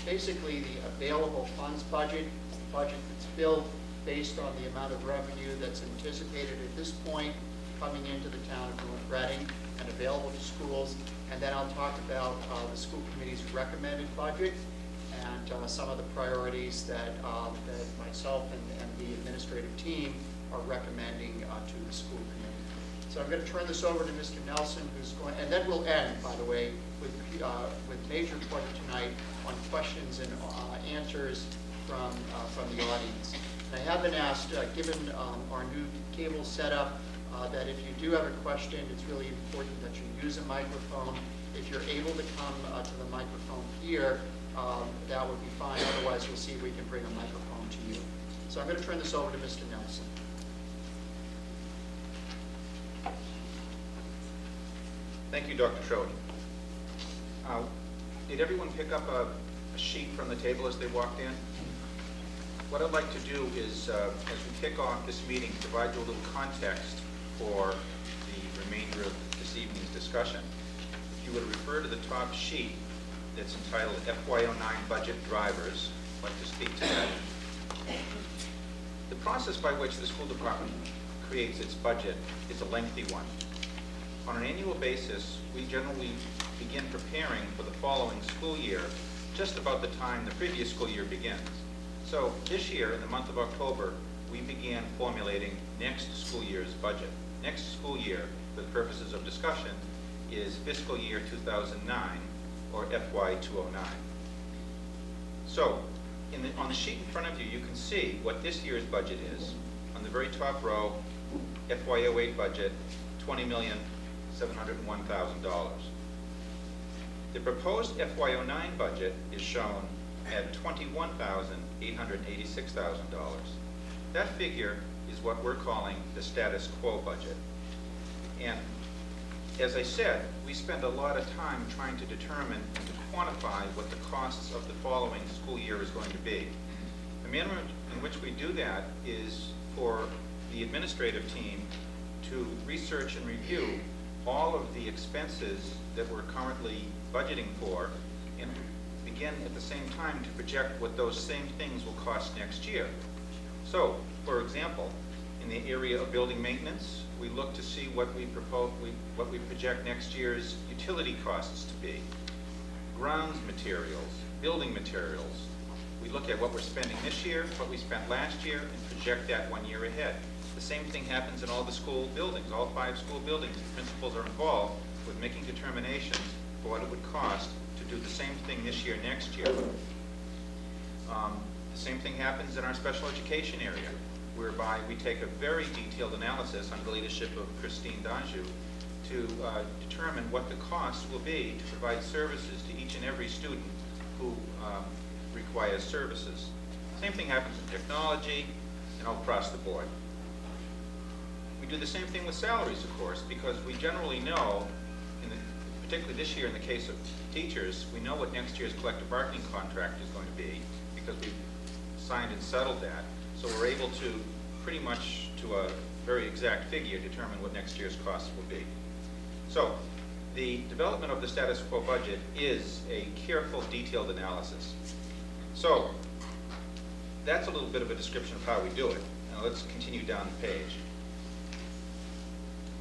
basically the available funds budget. It's the budget that's built based on the amount of revenue that's anticipated at this point coming into the town of North Reading and available to schools. And then I'll talk about the school committee's recommended budget and some of the priorities that myself and the administrative team are recommending to the school committee. So I'm going to turn this over to Mr. Nelson, who's going, and then we'll end, by the way, with major pleasure tonight on questions and answers from the audience. And I have been asked, given our new cable setup, that if you do have a question, it's really important that you use a microphone. If you're able to come to the microphone here, that would be fine. Otherwise, we'll see if we can bring a microphone to you. So I'm going to turn this over to Mr. Nelson. Thank you, Dr. Schroeder. Did everyone pick up a sheet from the table as they walked in? What I'd like to do is, as we kick off this meeting, provide you a little context for the remainder of this evening's discussion. If you would refer to the top sheet that's entitled FY09 Budget Drivers, I'd like to speak to that. The process by which the school department creates its budget is a lengthy one. On an annual basis, we generally begin preparing for the following school year just about the time the previous school year begins. So this year, in the month of October, we began formulating next school year's budget. Next school year, for the purposes of discussion, is fiscal year 2009, or FY 209. So, on the sheet in front of you, you can see what this year's budget is. On the very top row, FY 08 budget, $20,701,000. The proposed FY 09 budget is shown at $21,886,000. That figure is what we're calling the status quo budget. And as I said, we spend a lot of time trying to determine and to quantify what the costs of the following school year is going to be. The manner in which we do that is for the administrative team to research and review all of the expenses that we're currently budgeting for and begin at the same time to project what those same things will cost next year. So, for example, in the area of building maintenance, we look to see what we project next year's utility costs to be. Grounds materials, building materials. We look at what we're spending this year, what we spent last year, and project that 1 year ahead. The same thing happens in all the school buildings, all 5 school buildings. The principals are involved with making determinations for what it would cost to do the same thing this year, next year. The same thing happens in our special education area, whereby we take a very detailed analysis under the leadership of Christine Danjou to determine what the cost will be to provide services to each and every student who requires services. Same thing happens in technology and all across the board. We do the same thing with salaries, of course, because we generally know, particularly this year in the case of teachers, we know what next year's collective bargaining contract is going to be because we've signed and settled that. So we're able to pretty much to a very exact figure determine what next year's costs will be. So the development of the status quo budget is a careful, detailed analysis. So that's a little bit of a description of how we do it. Now let's continue down the page.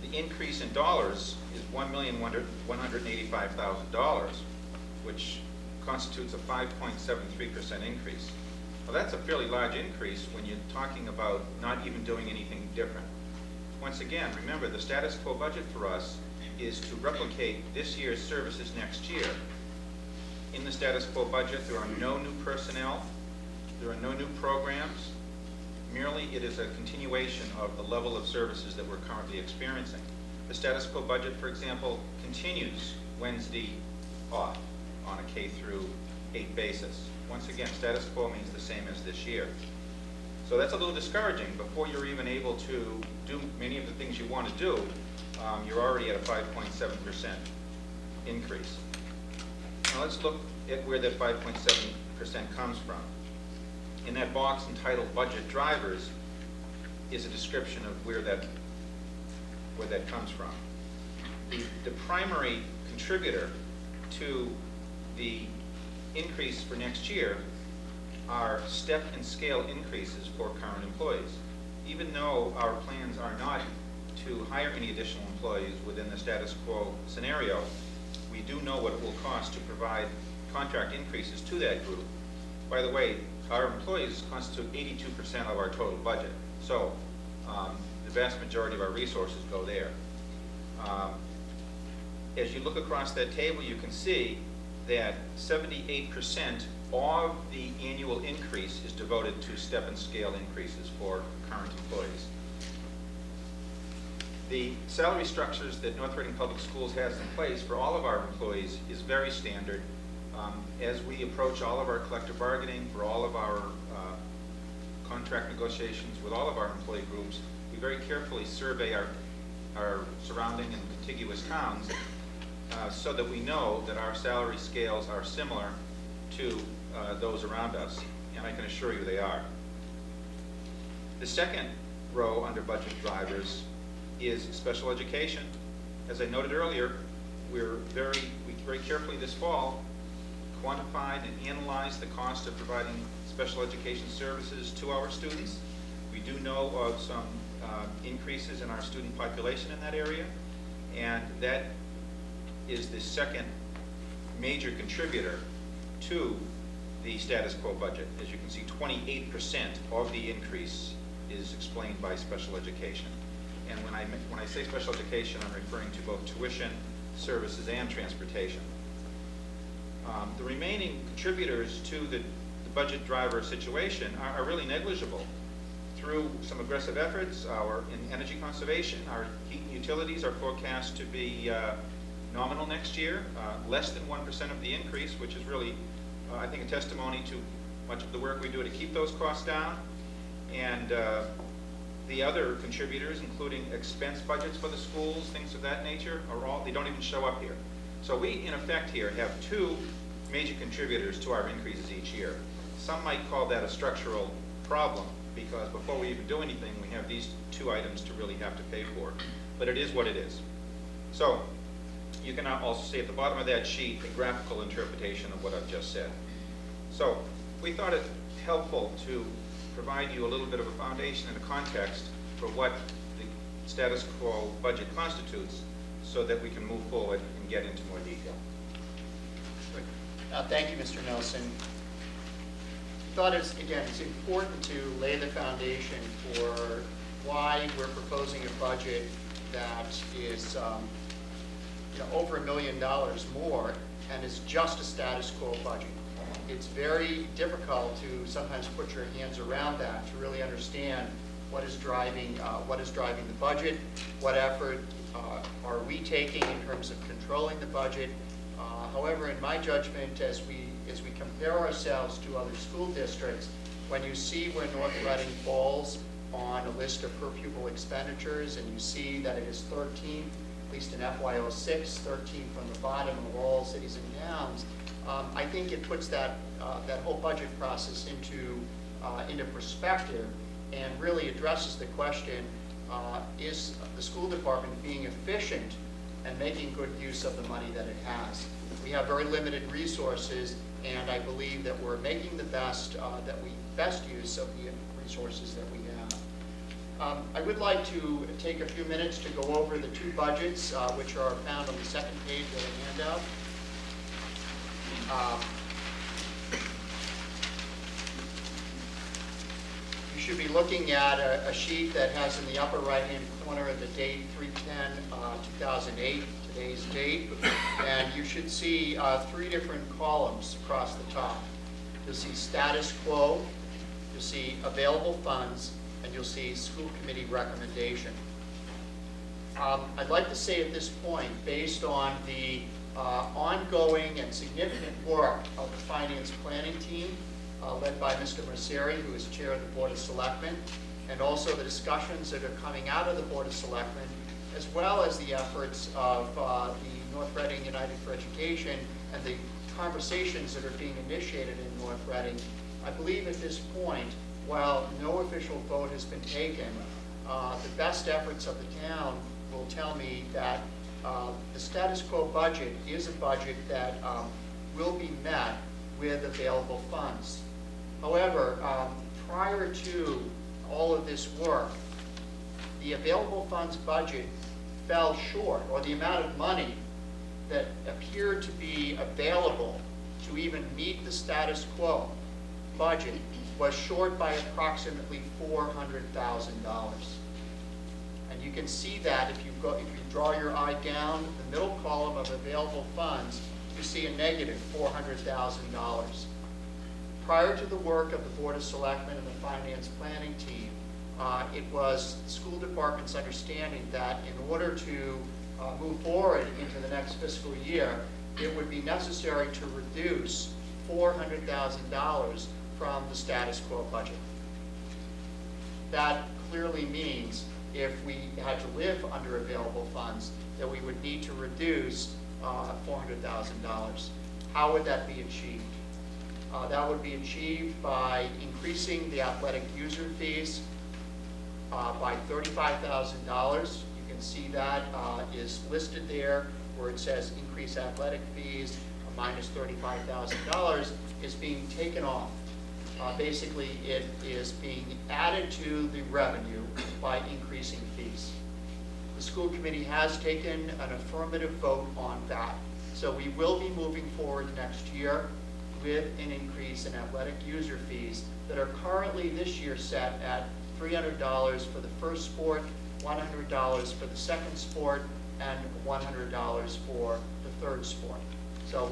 The increase in dollars is $1,185,000, which constitutes a 5.73% increase. Well, that's a fairly large increase when you're talking about not even doing anything different. Once again, remember, the status quo budget for us is to replicate this year's services next year. In the status quo budget, there are no new personnel, there are no new programs. Merely, it is a continuation of the level of services that we're currently experiencing. The status quo budget, for example, continues Wednesday off on a K through 8 basis. Once again, status quo means the same as this year. So that's a little discouraging. Before you're even able to do many of the things you want to do, you're already at a 5.7% increase. Now let's look at where that 5.7% comes from. In that box entitled Budget Drivers is a description of where that comes from. The primary contributor to the increase for next year are step and scale increases for current employees. Even though our plans are not to hire any additional employees within the status quo scenario, we do know what it will cost to provide contract increases to that group. By the way, our employees constitute 82% of our total budget, so the vast majority of our resources go there. As you look across that table, you can see that 78% of the annual increase is devoted to step and scale increases for current employees. The salary structures that North Reading Public Schools has in place for all of our employees is very standard. As we approach all of our collective bargaining for all of our contract negotiations with all of our employee groups, we very carefully survey our surrounding and contiguous towns so that we know that our salary scales are similar to those around us, and I can assure you they are. The second row under budget drivers is special education. As I noted earlier, we very carefully this fall quantified and analyzed the cost of providing special education services to our students. We do know of some increases in our student population in that area, and that is the second major contributor to the status quo budget. As you can see, 28% of the increase is explained by special education. And when I say special education, I'm referring to both tuition, services, and transportation. The remaining contributors to the budget driver situation are really negligible. Through some aggressive efforts, in energy conservation, our heat and utilities are forecast to be nominal next year, less than 1% of the increase, which is really, I think, a testimony to much of the work we do to keep those costs down. And the other contributors, including expense budgets for the schools, things of that nature, they don't even show up here. So we, in effect here, have two major contributors to our increases each year. Some might call that a structural problem, because before we even do anything, we have these two items to really have to pay for. But it is what it is. So you can also see at the bottom of that sheet a graphical interpretation of what I've just said. So we thought it helpful to provide you a little bit of a foundation and a context for what the status quo budget constitutes, so that we can move forward and get into more detail. Thank you, Mr. Nelson. I thought it's important to lay the foundation for why we're proposing a budget that is over $1 million more and is just a status quo budget. It's very difficult to sometimes put your hands around that, to really understand what is driving the budget, what effort are we taking in terms of controlling the budget. However, in my judgment, as we compare ourselves to other school districts, when you see where North Reading falls on a list of per pupil expenditures, and you see that it is 13th, at least in FY06, 13th from the bottom of all cities and towns, I think it puts that whole budget process into perspective and really addresses the question, is the school department being efficient and making good use of the money that it has? We have very limited resources, and I believe that we're making the best use of the resources that we have. I would like to take a few minutes to go over the two budgets, which are found on the second page of the handout. You should be looking at a sheet that has in the upper right-hand corner the date 3/10/2008, today's date, and you should see three different columns across the top. You'll see status quo, you'll see available funds, and you'll see school committee recommendation. I'd like to say at this point, based on the ongoing and significant work of the finance planning team, led by Mr. Mercieri, who is chair of the Board of Selectmen, and also the discussions that are coming out of the Board of Selectmen, as well as the efforts of the North Reading United for Education and the conversations that are being initiated in North Reading. I believe at this point, while no official vote has been taken, the best efforts of the town will tell me that the status quo budget is a budget that will be met with available funds. However, prior to all of this work, the available funds budget fell short, or the amount of money that appeared to be available to even meet the status quo budget was short by approximately $400,000. And you can see that if you draw your eye down the middle column of available funds, you see a negative $400,000. Prior to the work of the Board of Selectmen and the Finance Planning team, it was the school department's understanding that in order to move forward into the next fiscal year, it would be necessary to reduce $400,000 from the status quo budget. That clearly means if we had to live under available funds, that we would need to reduce $400,000. How would that be achieved? That would be achieved by increasing the athletic user fees by $35,000. You can see that is listed there where it says increase athletic fees minus $35,000 is being taken off. Basically, it is being added to the revenue by increasing fees. The school committee has taken an affirmative vote on that. So we will be moving forward next year with an increase in athletic user fees that are currently this year set at $300 for the first sport, $100 for the second sport, and $100 for the third sport. So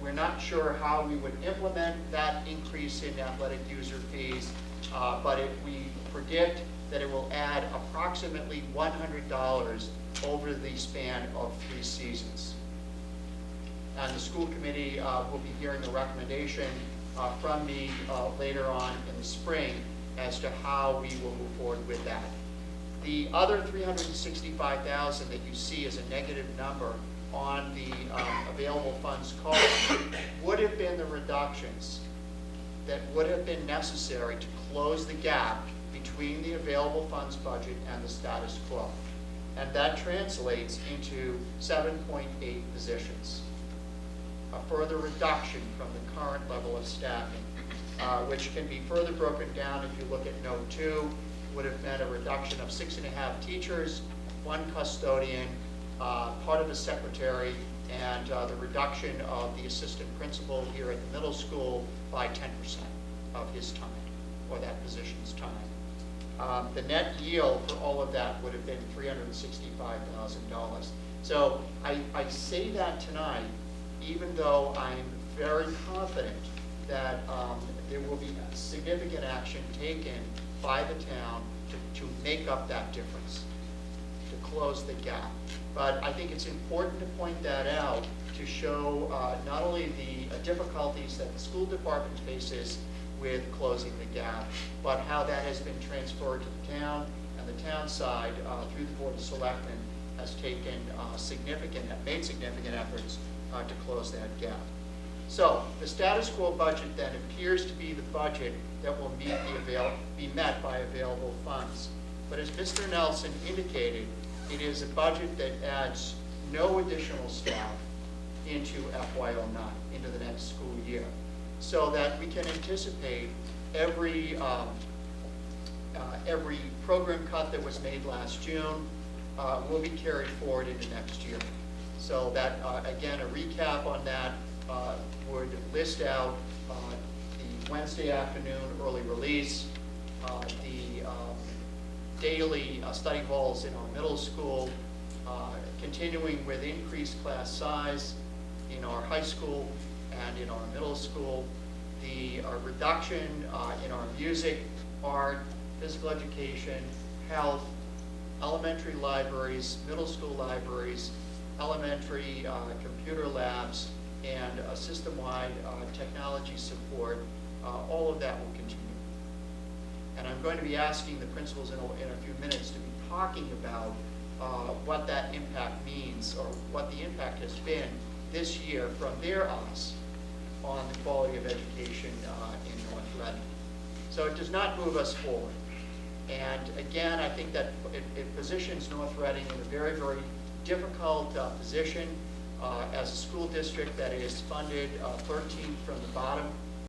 we're not sure how we would implement that increase in athletic user fees, but we predict that it will add approximately $100 over the span of 3 seasons. And the school committee will be hearing a recommendation from me later on in the spring as to how we will move forward with that. The other $365,000 that you see as a negative number on the available funds column would have been the reductions that would have been necessary to close the gap between the available funds budget and the status quo. And that translates into 7.8 positions. A further reduction from the current level of staffing, which can be further broken down if you look at note 2, would have meant a reduction of 6.5 teachers, 1 custodian, part of a secretary, and the reduction of the assistant principal here at the middle school by 10% of his time, or that position's time. The net yield for all of that would have been $365,000. So I say that tonight, even though I'm very confident that there will be significant action taken by the town to make up that difference, to close the gap. But I think it's important to point that out to show not only the difficulties that the school department faces with closing the gap, but how that has been transferred to the town, and the town side, through the Board of Selectmen, has made significant efforts to close that gap. So the status quo budget then appears to be the budget that will be met by available funds. But as Mr. Nelson indicated, it is a budget that adds no additional staff into FY09, into the next school year, so that we can anticipate every program cut that was made last June will be carried forward into next year. So that, again, a recap on that would list out the Wednesday afternoon early release, the daily study halls in our middle school, continuing with increased class size in our high school and in our middle school, the reduction in our music, art, physical education, health, elementary libraries, middle school libraries, elementary computer labs, and system-wide technology support. All of that will continue. And I'm going to be asking the principals in a few minutes to be talking about what that impact means, or what the impact has been this year from their eyes on the quality of education in North Reading. So it does not move us forward. And again, I think that it positions North Reading in a very, very difficult position. As a school district that is funded 13th from the bottom